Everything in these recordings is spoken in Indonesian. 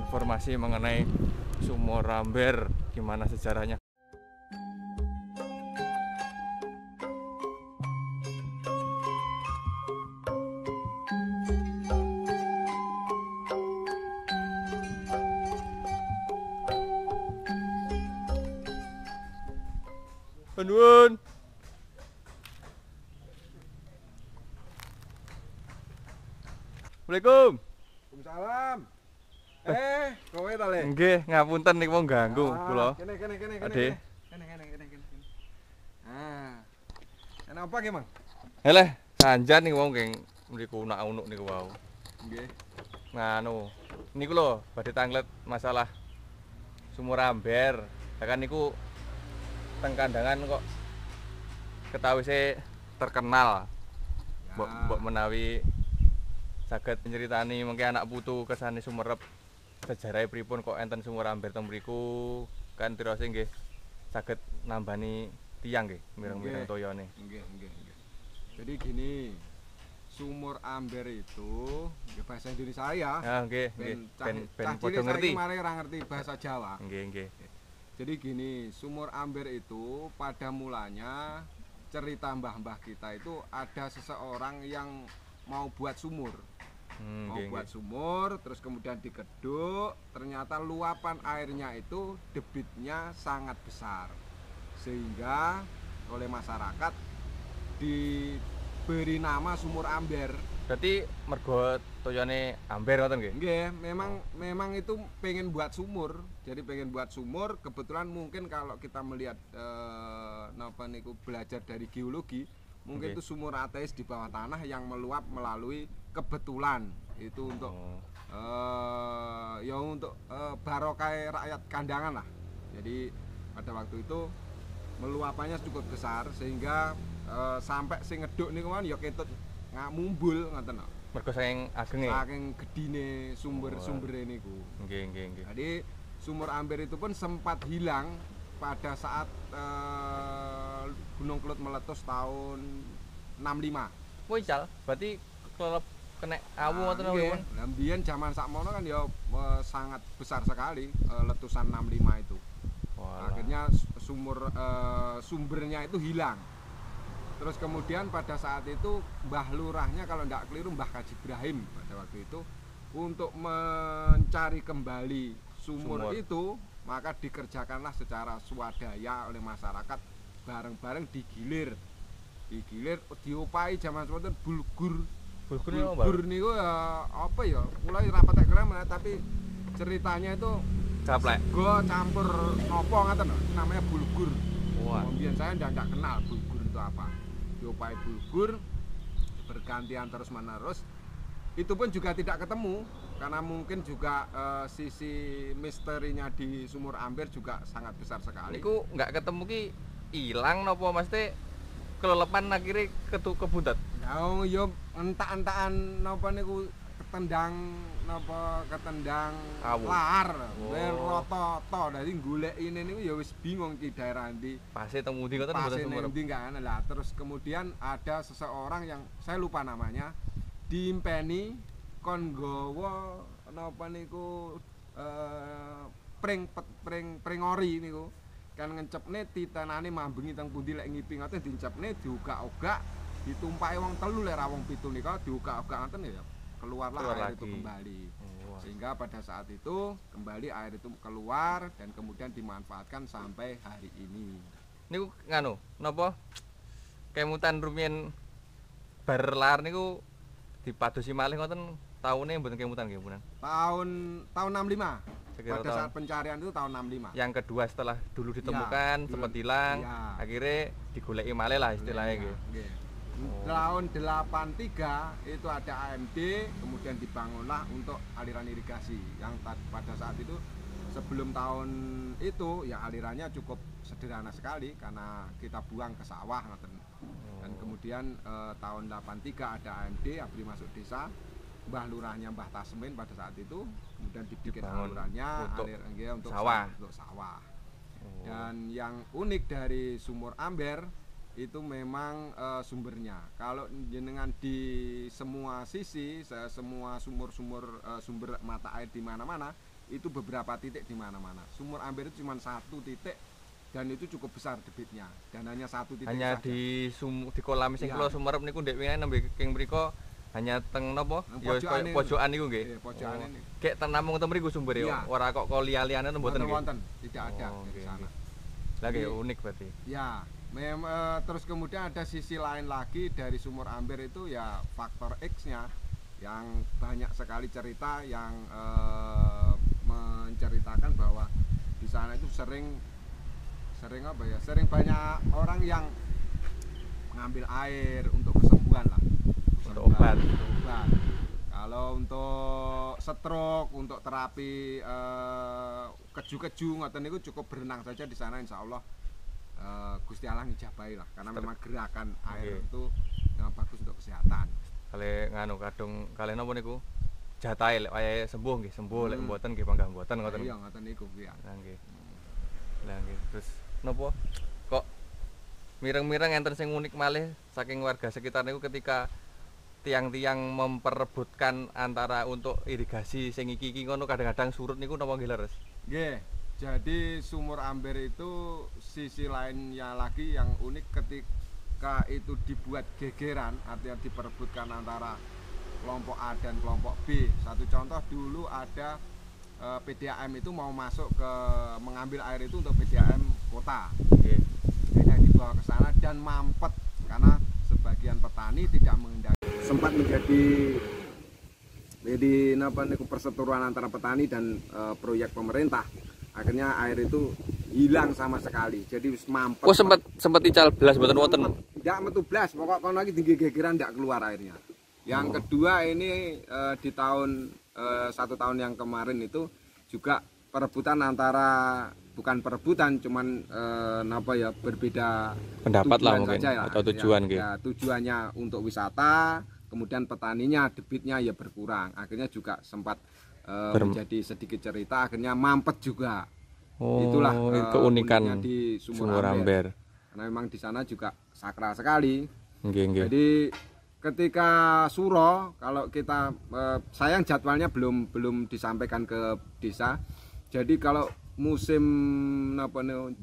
informasi mengenai Sumur Amber, gimana sejarahnya. Nuwun. Assalamualaikum. Waalaikumsalam. Kowe ta Le? Nggih, ngapunten niku wong ganggu kula. Kene. Ade. Kene. Kene apa ki, Mang? Heleh, sanjan niku wong keng mriku unak-unuk niku wau. Nggih. Nganu, niku lho badhe tanglet masalah Sumur Amber. Lah kan niku teng kandangan kok ketawise terkenal. Mbok menawi saged nyeritani mengke anak putu kesane Sumerep sejarahé pripun kok enten Sumur Amber teng mriku, kan tirose nggih saged nambani tiyang nggih mireng-mireng toyone. Nggih. Jadi gini, Sumur Amber itu ya bahasa Indonesia ya. Ah nggih, ben padha ngerti. Mari ora ngerti bahasa Jawa. Nggih. Jadi gini, Sumur Amber itu pada mulanya cerita mbah-mbah kita itu ada seseorang yang mau buat sumur. Buat sumur, terus kemudian dikeduk, ternyata luapan airnya itu debitnya sangat besar, sehingga oleh masyarakat diberi nama Sumur Amber. Berarti mergo toyone amber ngoten nggih? Nggih, memang itu pengen buat sumur. Jadi pengen buat sumur, kebetulan mungkin kalau kita melihat napa niku belajar dari geologi, mungkin itu sumur ateis di bawah tanah yang meluap melalui kebetulan itu untuk barokah rakyat kandangan lah. Jadi pada waktu itu meluapannya cukup besar sehingga sampai sing ngeduk niku kan ya ketut ngamumbul ngoten lho. Mergo saking agenge. Saking gedine sumber-sumbere niku. Nggih. Jadi Sumur Amber itu pun sempat hilang pada saat Gunung Kelut meletus tahun 65. Woi cal, berarti kelelep kena awu ngoten lho. Lah mbiyen jaman sakmono kan ya sangat besar sekali letusan 65 itu. Walah. Akhirnya sumbernya itu hilang. Terus kemudian pada saat itu Mbah Lurahnya kalau tidak keliru Mbah Kaji Ibrahim pada waktu itu untuk mencari kembali sumur itu, maka dikerjakanlah secara swadaya oleh masyarakat bareng-bareng digilir diupai zaman semoten bulgur niku ya apa ya mulai rapat keren tapi ceritanya itu caplek go campur nopo ngaten namanya bulgur. Wah. Kemudian saya tidak kenal bulgur itu apa. Diupai bulgur bergantian terus menerus, itu pun juga tidak ketemu karena mungkin juga sisi misterinya di Sumur Amber juga sangat besar sekali. Niku nggak ketemu ki ilang napa mesti kelelepan akhirnya kebuntet. Ya entak-entakan napa niku ketendang lahar roto-to dadi golek ini niku ya wis bingung di daerah ndi. Pase teng pundi ngoten mboten Sumur. Pase ndi kan lah terus kemudian ada seseorang yang saya lupa namanya diimpeni kon nggawa napa niku pring ori niku kan ngencepne titenane mambengi teng pundi lek ngipi ngoten dincepne diugak-ugak ditumpaki wong telu lek ra wong pitu nika diugak-ugak ngoten ya keluarlah air itu kembali. Sehingga pada saat itu kembali air itu keluar dan kemudian dimanfaatkan sampai hari ini. Niku nganu napa kemutan rumiyin bar lahar niku dipadosi malih ngoten taune mboten kemutan nggih punan. Tahun 65. Pada saat pencarian itu tahun 65. Yang kedua setelah dulu ditemukan sempat hilang, akhirnya digoleki malih lah istilahnya nggih. Tahun 83 itu ada AMD, kemudian dibangunlah untuk aliran irigasi yang pada saat itu sebelum tahun itu ya alirannya cukup sederhana sekali karena kita buang ke sawah dan kemudian tahun 83 ada AMD Abri Masuk Desa, Mbah Lurahnya Mbah Tasmin pada saat itu kemudian dibikin salurannya untuk sawah. Dan yang unik dari Sumur Amber itu memang sumbernya. Kalau jenengan di semua sisi, semua sumber mata air di mana-mana itu beberapa titik di mana-mana. Sumur Amber itu cuma satu titik dan itu cukup besar debitnya dan hanya satu titik hanya saja. di kolam sing Iya. kula Sumerep niku ndek wingi nembe king mriko hanya teng napa? Ya Pojokan koyo pojokan niku nggih. Iya, pojokan ini. Kayak tenamung teng mriku sumbere Iya. ora kok liya-liyane mboten nggih. Wonten, tidak ada Oh, di nggih, sana. Lah nggih Jadi- unik berarti. Ya, terus kemudian ada sisi lain lagi dari Sumur Amber itu ya faktor X-nya yang banyak sekali cerita yang menceritakan bahwa di sana itu sering apa ya? Sering banyak orang yang mengambil air untuk kesembuhan lah. Untuk obat. Untuk obat. Kalau untuk stroke, untuk terapi keju-keju ngoten niku cukup berenang saja di sana insya Allah Gusti Allah ngijabahi lah karena memang gerakan air Oke. itu yang bagus untuk kesehatan. Kale nganu kadung kale napa niku? Jatahe lek wayahe sembuh nggih, sembuh lek Hmm. mboten nggih panggah mboten ngoten. Iya ngoten niku ya. Lah nggih. Lah nggih. Terus napa? Kok mireng-mireng enten sing unik malih saking warga sekitar niku ketika tiang-tiang memperebutkan antara untuk irigasi sing iki ngono kadang-kadang surut niku napa nggih leres? Nggih. Jadi Sumur Amber itu sisi lainnya lagi yang unik ketika itu dibuat gegeran, artinya diperebutkan antara kelompok A dan kelompok B. Satu contoh dulu ada PDAM itu mau masuk ke mengambil air itu untuk PDAM kota. Nggih. Akhirnya dibawa ke sana dan mampet karena sebagian petani tidak mengendaki. Sempat menjadi perseteruan antara petani dan proyek pemerintah. Akhirnya air itu hilang sama sekali. Jadi mampet. Oh sempat ical blas mboten wonten. Tidak metu blas, pokok kono lagi tinggi gegeran tidak keluar airnya. Yang kedua ini di tahun 1 tahun yang kemarin itu juga perebutan antara bukan perebutan cuman berbeda Pendapat lah tujuan mungkin saja lah. atau tujuan nggih. Ya, tujuannya untuk wisata, kemudian petaninya debitnya ya berkurang. Akhirnya juga sempat menjadi sedikit cerita akhirnya mampet juga. Oh, Itulah keunikan uniknya di Sumur Amber. Karena memang di sana juga sakral sekali. Nggih nggih. Jadi ketika suro kalau kita sayang jadwalnya belum disampaikan ke desa. Jadi kalau musim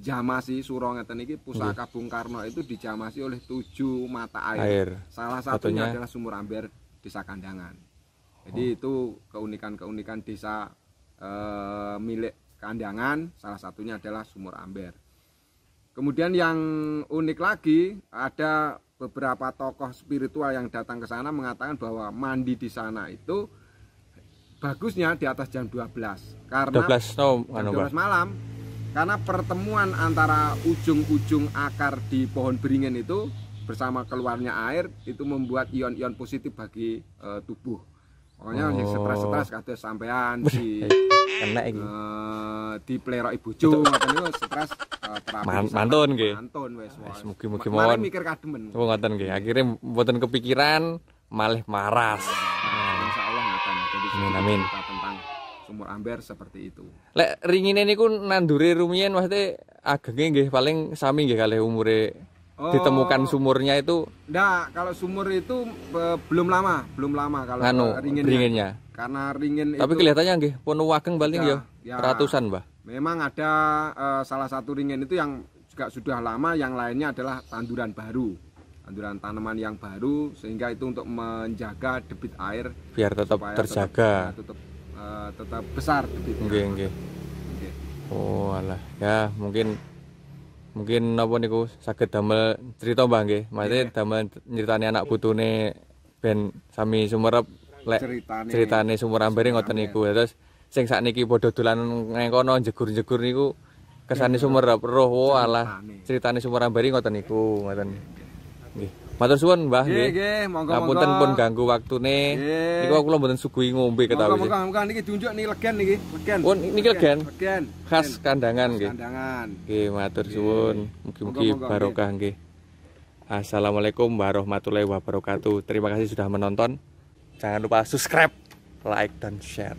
jamasi suro ngeten iki Pusaka Bung Karno itu dijamasi oleh 7 mata air. Salah satunya adalah Sumur Amber Desa Kandangan. Jadi itu keunikan-keunikan desa milik Kandangan, salah satunya adalah Sumur Amber. Kemudian yang unik lagi ada beberapa tokoh spiritual yang datang ke sana mengatakan bahwa mandi di sana itu bagusnya di atas jam 12 karena 12 malam karena pertemuan antara ujung-ujung akar di pohon beringin itu bersama keluarnya air itu membuat ion-ion positif bagi tubuh. Pokoknya yang stres-stres kados sampean di kena iki. Di plerok bojo ngoten niku stres terapi. Mantun nggih. Mantun wis. Mugi-mugi mawon mawon. mikir kademen. Oh ngoten nggih. Akhire mboten kepikiran malih maras. Insyaallah ngoten. Jadi Amin. cerita tentang Sumur Amber seperti itu. Lek ringine niku nandure rumiyin maksudnya agenge nggih paling sami nggih kalih umure ditemukan sumurnya itu. Nah, kalau sumur itu belum lama kalau ringinnya. Karena ringin tapi itu kelihatannya nggih ponu wageng paling ya ratusan, Mbah. Memang ada salah satu ringin itu yang juga sudah lama, yang lainnya adalah tanduran baru. Tanduran tanaman yang baru sehingga itu untuk menjaga debit air Biar tetap terjaga. Tetap besar debitnya. Nggih. Oh alah, ya mungkin napa niku saged damel cerita Mbah nggih. Maksudnya damel nyritani anak putune ben sami Sumerep lek ceritane Sumur Amber ngoten niku. Terus sing sakniki padha dolan nang kono jegur-jegur niku kesane Sumerep roh alah ceritane Sumur Amber ngoten niku ngoten. Nggih. Matur suwun Mbah nggih. Nggih, monggo. Ngapunten pun ganggu waktune. Niku kula mboten suguhi ngombe ketawi. Monggo niki tunjuk nih legen niki, legen. Oh niki legen. Legen. Khas Kandangan nggih. Kandangan. Nggih, matur suwun. Mugi-mugi barokah nggih. Assalamualaikum warahmatullahi wabarakatuh. Terima kasih sudah menonton. Jangan lupa subscribe, like dan share.